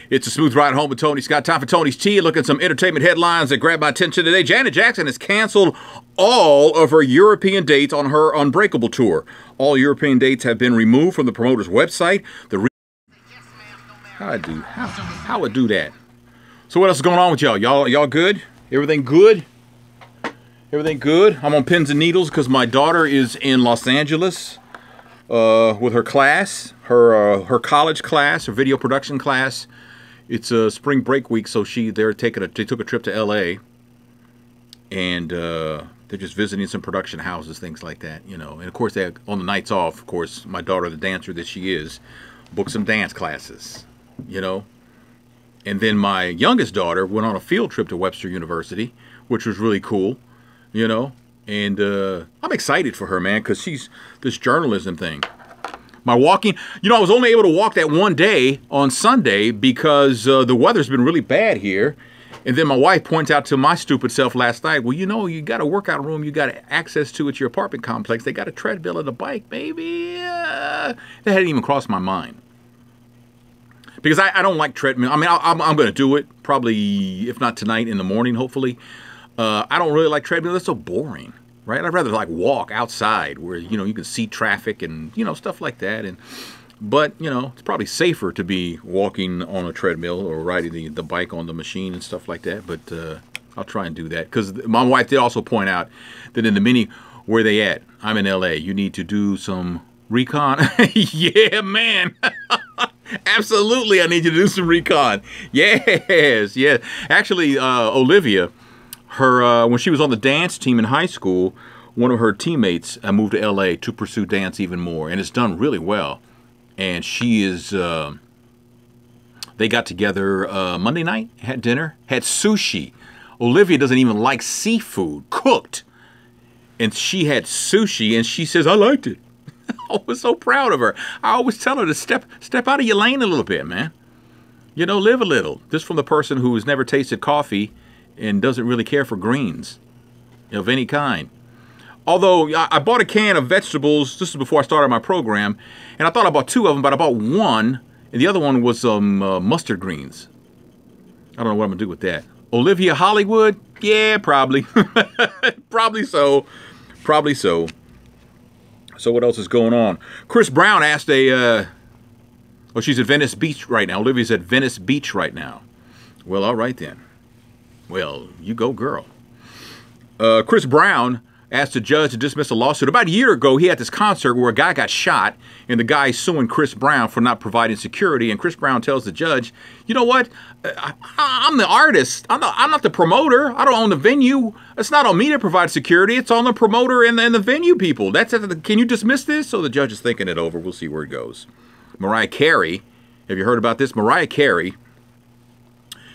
It's a smooth ride home with Tony Scott. Time for Tony's Tea. Look at some entertainment headlines that grabbed my attention today. Janet Jackson has canceled all of her European dates on her Unbreakable tour. All European dates have been removed from the promoter's website. How would do that? So what else is going on with y'all? Y'all good? Everything good? Everything good? I'm on pins and needles because my daughter is in Los Angeles with her class, her college class, her video production class. It's a spring break week, so they took a trip to L.A. and they're just visiting some production houses, things like that, you know. And of course, on the nights off, of course, my daughter, the dancer that she is, booked some dance classes, you know. And then my youngest daughter went on a field trip to Webster University, which was really cool, you know. And I'm excited for her, man, because she's this journalism thing. My walking, you know, I was only able to walk that one day on Sunday because the weather's been really bad here. And then my wife points out to my stupid self last night, well, you know, you got a workout room you got access to at your apartment complex. They got a treadmill and a bike, baby. That hadn't even crossed my mind. Because I don't like treadmill. I mean, I'm going to do it probably, if not tonight, in the morning, hopefully. I don't really like treadmill. That's so boring. Right? I'd rather like walk outside where, you know, you can see traffic and, you know, stuff like that. But, you know, it's probably safer to be walking on a treadmill or riding the bike on the machine and stuff like that. But I'll try and do that. Because my wife did also point out that in the mini, where they at? I'm in L.A. You need to do some recon. Yeah, man. Absolutely. I need you to do some recon. Yes, yes. Actually, Olivia, when she was on the dance team in high school, one of her teammates moved to L.A. to pursue dance even more, and it's done really well. And she is, they got together Monday night, had dinner, had sushi. Olivia doesn't even like seafood cooked, and she had sushi, and she says, I liked it. I was so proud of her. I always tell her to step out of your lane a little bit, man. You know, live a little. This from the person who has never tasted coffee and doesn't really care for greens of any kind. Although I bought a can of vegetables, this is before I started my program, and I thought I bought two of them, but I bought one, and the other one was mustard greens. I don't know what I'm going to do with that. Olivia Hollywood? Yeah, probably. Probably so. Probably so. So what else is going on? Chris Brown asked she's at Venice Beach right now. Olivia's at Venice Beach right now. Well, all right then. Well, you go, girl. Chris Brown asked a judge to dismiss a lawsuit. About a year ago, he had this concert where a guy got shot, and the guy suing Chris Brown for not providing security. And Chris Brown tells the judge, you know what? I'm the artist. I'm not the promoter. I don't own the venue. It's not on me to provide security. It's on the promoter and the venue people. Can you dismiss this? So the judge is thinking it over. We'll see where it goes. Mariah Carey, have you heard about this? Mariah Carey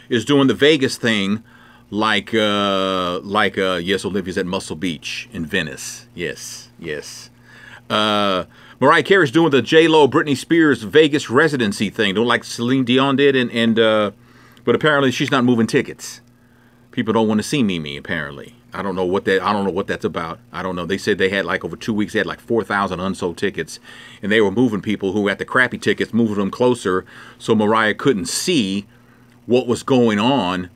is doing the Vegas thing. Yes, Olivia's at Muscle Beach in Venice. Yes, yes. Mariah Carey's doing the J-Lo, Britney Spears Vegas residency thing, doing like Celine Dion did, but apparently she's not moving tickets. People don't want to see Mimi. Apparently, I don't know what that's about. I don't know. They said they had like over 2 weeks, they had like 4,000 unsold tickets, and they were moving people who had the crappy tickets, moving them closer, so Mariah couldn't see what was going on.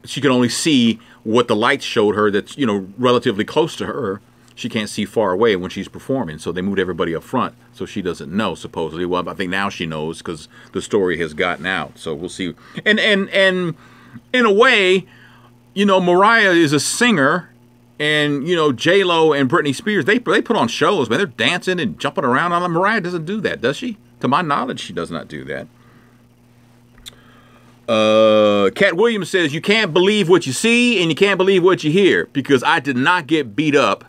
She could only see what the lights showed her that's, you know, relatively close to her. She can't see far away when she's performing, so they moved everybody up front, so she doesn't know, supposedly. Well, I think now she knows because the story has gotten out, so we'll see. And in a way, you know, Mariah is a singer, and, you know, J-Lo and Britney Spears, they put on shows, man. They're dancing and jumping around. Mariah doesn't do that, does she? To my knowledge, she does not do that. Cat Williams says, you can't believe what you see and you can't believe what you hear, because I did not get beat up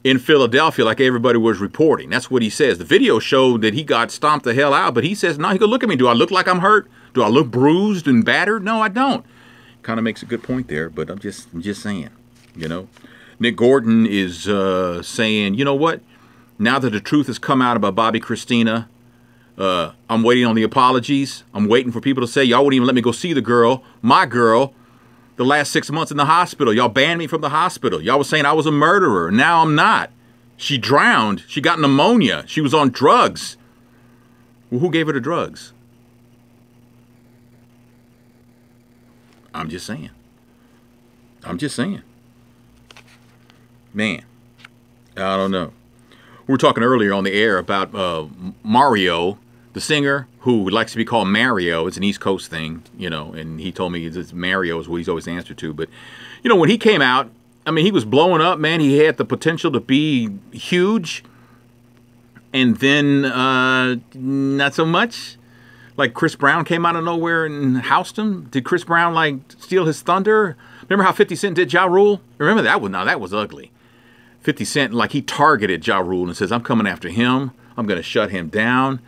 in Philadelphia like everybody was reporting. That's what he says. The video showed that he got stomped the hell out, but he says, no, he goes, look at me. Do I look like I'm hurt? Do I look bruised and battered? No, I don't. Kind of makes a good point there, but I'm just saying, you know. Nick Gordon is saying, you know what? Now that the truth has come out about Bobby Christina, I'm waiting on the apologies. I'm waiting for people to say, y'all wouldn't even let me go see the girl, my girl, the last 6 months in the hospital. Y'all banned me from the hospital. Y'all was saying I was a murderer. Now I'm not. She drowned. She got pneumonia. She was on drugs. Well, who gave her the drugs? I'm just saying. I'm just saying. Man, I don't know. We were talking earlier on the air about Mario, the singer who likes to be called Mario. It's an East Coast thing, you know, and he told me it's Mario is what he's always answered to. But, you know, when he came out, I mean, he was blowing up, man. He had the potential to be huge. And then not so much. Like Chris Brown came out of nowhere and housed him. Did Chris Brown, like, steal his thunder? Remember how 50 Cent did Ja Rule? Remember that one? Now, that was ugly. 50 Cent, like, he targeted Ja Rule and says, I'm coming after him. I'm going to shut him down.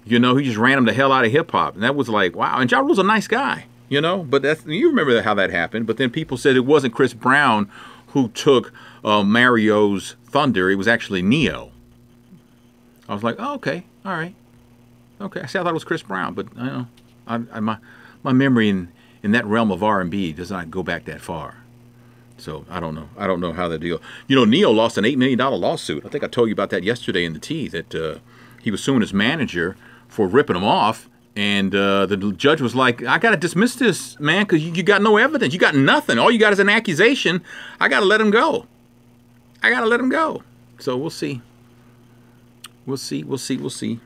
You know, he just ran him the hell out of hip-hop. And that was like, wow. And Ja Rule's a nice guy, you know. But that's, you remember how that happened. But then people said it wasn't Chris Brown who took Mario's thunder. It was actually Neo. I was like, oh, okay, all right. Okay, I thought it was Chris Brown. But, you know, my memory in that realm of R&B does not go back that far. So I don't know. I don't know how the deal. You know, Neo lost an $8 million lawsuit. I think I told you about that yesterday in the tea, that he was suing his manager for ripping him off. And the judge was like, I got to dismiss this, man, because you got no evidence. You got nothing. All you got is an accusation. I got to let him go. I got to let him go. So we'll see. We'll see. We'll see. We'll see.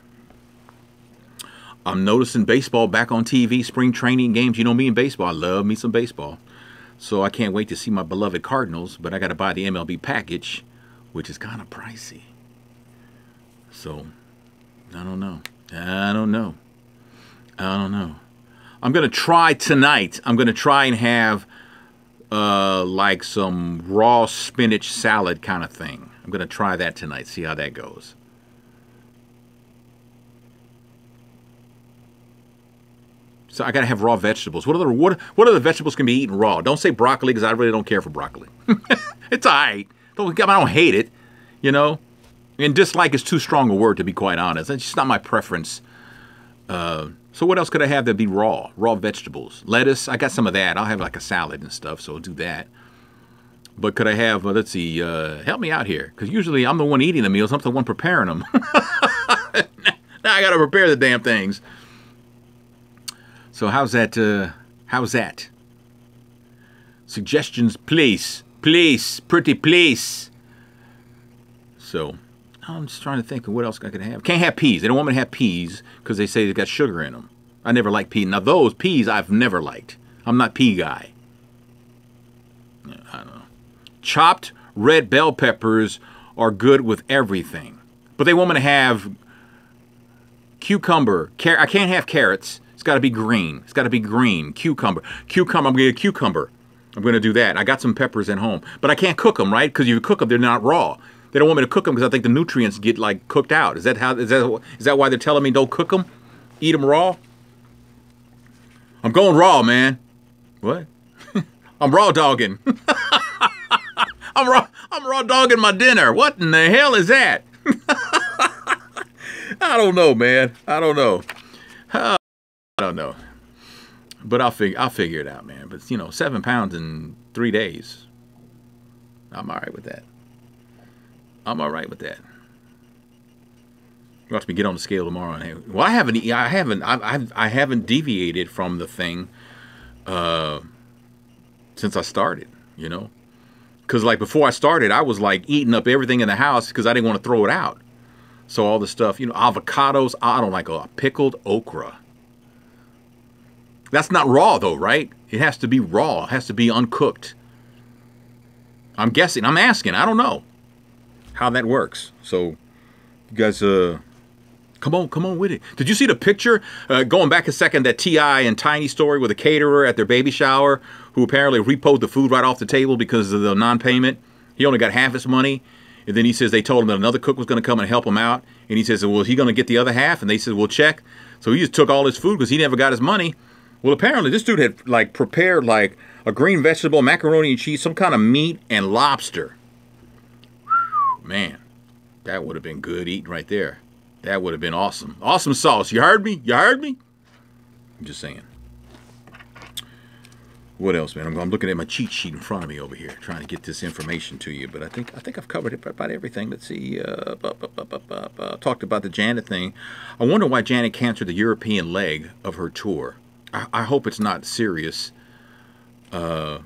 I'm noticing baseball back on TV, spring training games. You know me in baseball. I love me some baseball. So I can't wait to see my beloved Cardinals, but I got to buy the MLB package, which is kind of pricey. So, I don't know. I don't know. I don't know. I'm going to try tonight. I'm going to try and have like some raw spinach salad kind of thing. I'm going to try that tonight, see how that goes. So I got to have raw vegetables. What other vegetables can be eaten raw? Don't say broccoli, because I really don't care for broccoli. It's all right. I don't hate it, you know. And dislike is too strong a word, to be quite honest. It's just not my preference. So what else could I have that'd be raw? Raw vegetables. Lettuce, I got some of that. I'll have like a salad and stuff, so I'll do that. But could I have, let's see, help me out here. Because usually I'm the one eating the meals. I'm the one preparing them. Now I got to prepare the damn things. So how's that? How's that? Suggestions, please. Please. Pretty please. So I'm just trying to think of what else I could have. Can't have peas. They don't want me to have peas because they say they got sugar in them. I never liked peas. Now those peas I've never liked. I'm not pea guy. I don't know. Chopped red bell peppers are good with everything. But they want me to have cucumber. I can't have carrots. It's got to be green. It's got to be green. Cucumber. Cucumber. I'm going to get a cucumber. I'm going to do that. I got some peppers at home. But I can't cook them, right? Because if you cook them, they're not raw. They don't want me to cook them because I think the nutrients get, like, cooked out. Is that why they're telling me don't cook them? Eat them raw? I'm going raw, man. What? I'm raw dogging. I'm raw dogging my dinner. What in the hell is that? I don't know, man. I don't know. I don't know, but I'll figure it out, man. But you know, 7 pounds in 3 days. I'm all right with that. I'm all right with that. Watch me get on the scale tomorrow. Well, I haven't deviated from the thing since I started. You know, because like before I started, I was like eating up everything in the house because I didn't want to throw it out. So all the stuff, you know, avocados. I don't like pickled okra. That's not raw, though, right? It has to be raw. It has to be uncooked. I'm guessing. I'm asking. I don't know how that works. So, you guys, come on with it. Did you see the picture? Going back a second, that T.I. and Tiny story with a caterer at their baby shower who apparently repoed the food right off the table because of the non-payment. He only got half his money. And then he says they told him that another cook was going to come and help him out. And he says, well, is he going to get the other half? And they said, well, check. So he just took all his food because he never got his money. Well, apparently this dude had like prepared like a green vegetable, macaroni and cheese, some kind of meat, and lobster. Whew, man, that would have been good eating right there. That would have been awesome. Awesome sauce. You heard me? You heard me? I'm just saying. What else, man? I'm looking at my cheat sheet in front of me over here, trying to get this information to you. But I think I've covered about everything. Let's see. Talked about the Janet thing. I wonder why Janet canceled the European leg of her tour. I hope it's not serious. I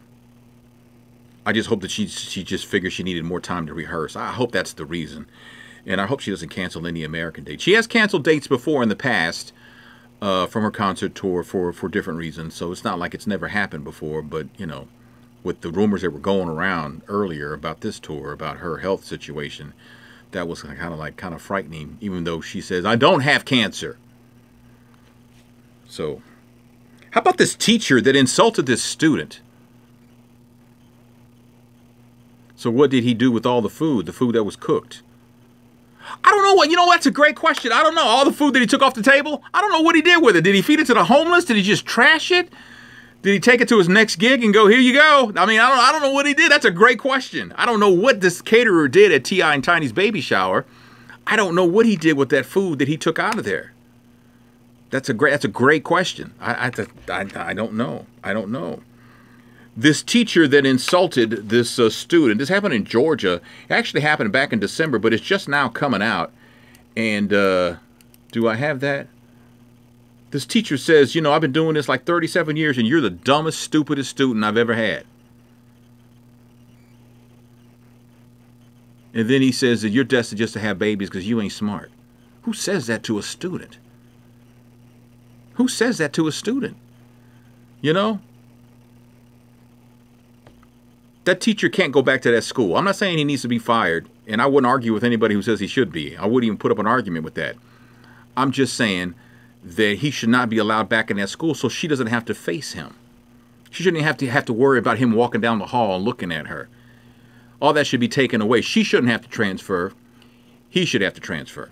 just hope that she just figured she needed more time to rehearse. I hope that's the reason. And I hope she doesn't cancel any American dates. She has canceled dates before in the past from her concert tour for different reasons. So it's not like it's never happened before. But, you know, with the rumors that were going around earlier about this tour, about her health situation, that was kind of frightening, even though she says, I don't have cancer. So, how about this teacher that insulted this student? So what did he do with all the food that was cooked? I don't know what, you know, that's a great question. I don't know. All the food that he took off the table, I don't know what he did with it. Did he feed it to the homeless? Did he just trash it? Did he take it to his next gig and go, here you go? I mean, I don't know what he did. That's a great question. I don't know what this caterer did at T.I. and Tiny's baby shower. I don't know what he did with that food that he took out of there. That's a great question. I don't know. I don't know. This teacher that insulted this student, this happened in Georgia. It actually happened back in December, but it's just now coming out. And do I have that? This teacher says, you know, I've been doing this like 37 years, and you're the dumbest, stupidest student I've ever had. And then he says that you're destined just to have babies because you ain't smart. Who says that to a student? Who says that to a student? You know? That teacher can't go back to that school. I'm not saying he needs to be fired, and I wouldn't argue with anybody who says he should be. I wouldn't even put up an argument with that. I'm just saying that he should not be allowed back in that school so she doesn't have to face him. She shouldn't have to worry about him walking down the hall and looking at her. All that should be taken away. She shouldn't have to transfer. He should have to transfer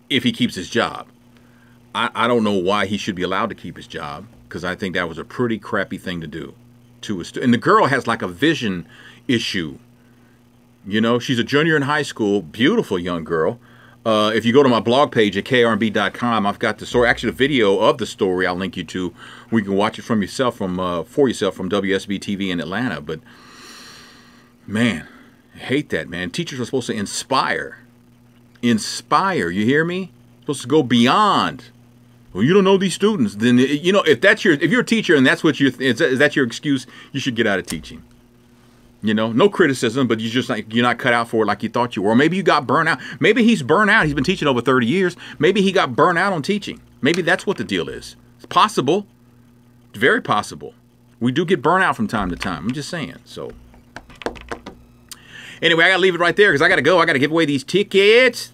if he keeps his job. I don't know why he should be allowed to keep his job, because I think that was a pretty crappy thing to do to a student. And the girl has like a vision issue. You know, she's a junior in high school, beautiful young girl. If you go to my blog page at krnb.com, I've got the story, actually the video of the story I'll link you to. We can watch it from yourself, for yourself from WSB TV in Atlanta. But man, I hate that, man. Teachers are supposed to inspire. Inspire, you hear me? Supposed to go beyond. Well, you don't know these students. Then, you know, if you're a teacher and that's what is that your excuse, you should get out of teaching. You know, no criticism, but you're not cut out for it like you thought you were. Or maybe you got burnt out. Maybe he's burnt out. He's been teaching over 30 years. Maybe he got burnt out on teaching. Maybe that's what the deal is. It's possible. It's very possible. We do get burnt out from time to time. I'm just saying. So anyway, I got to leave it right there because I got to go. I got to give away these tickets.